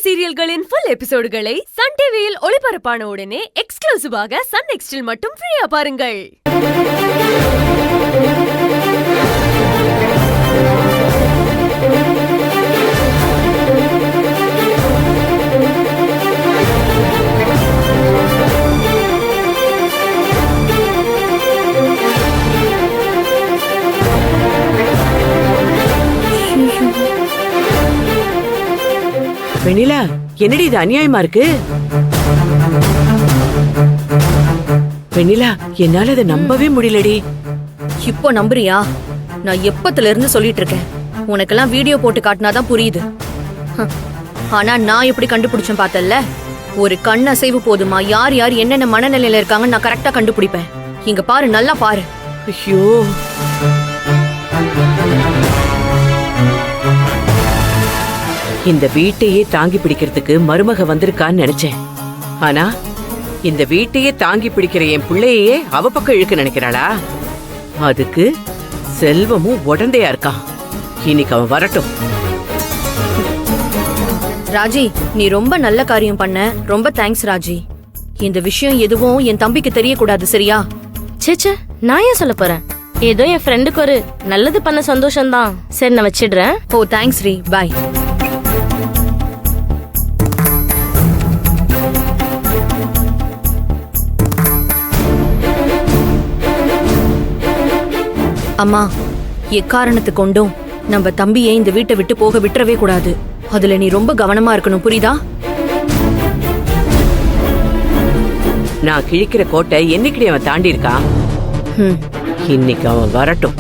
சீரியல்களின் full எபிசோடுகளை Sun டிவியில் ஒளிபரப்பான உடனே எக்ஸ்க்ளூசிவாக சன் நெக்ஸ்டில் மட்டும் ஃப்ரீயா பாருங்கள். வெண்ணிலா, என்னடி இது அநியாயமா இருக்கு? வெண்ணிலா, என்னால அதை நம்பவே முடியலடி. இப்போ நம்புறியா? நான் எப்பத்துல இருந்து சொல்லிட்டு இருக்கேன், உனக்கெல்லாம் வீடியோ போட்டு காட்டினாதான் புரியுது. ஆனா நான் எப்படி கண்டுபிடிச்சேன் பார்த்தல்ல? ஒரு கண் அசைவு போதுமா யார் யார் என்னென்ன மனநிலையில இருக்காங்கன்னு நான் கரெக்டா கண்டுபிடிப்பேன். இங்க பாரு, நல்லா பாரு. ஐயோ, இந்த வீட்டையே தாங்கி பிடிக்கிறதுக்கு மருமக வந்திருக்கான்னு நினைச்சேன். ஆனா இந்த வீட்டையே தாங்கி பிடிக்கிற என் பிள்ளையே அவ பக்கம் இழுக்க நினைக்கிறாளா? அதுக்கு செல்வமும் உடந்தையா இருக்கான். இன்னைக்கு அவன் வரட்டும். ராஜி, நீ ரொம்ப நல்ல காரியம் பண்ண. ரொம்ப தேங்க்ஸ் ராஜி. இந்த விஷயம் எதுவும் என் தம்பிக்கு தெரியக்கூடாது, சரியா? சேச்சே, நான் ஏன் சொல்ல போறேன்? ஏதோ என் ஃப்ரெண்டுக்கு ஒரு நல்லது பண்ண சந்தோஷம்தான். சரி, நான் வச்சிடுறேன். ஓ தேங்க்ஸ் ரீ, பாய். அம்மா, எக்காரணத்து கொண்டும் நம்ம தம்பியை இந்த வீட்டை விட்டு போக விட்டுறவே கூடாது. அதுல நீ ரொம்ப கவனமா இருக்கணும், புரியுதா? நான் கிழிக்கிற கோட்டை என்னைக்கு அவன் தாண்டி இருக்கான். இன்னைக்கு அவன் வரட்டும்.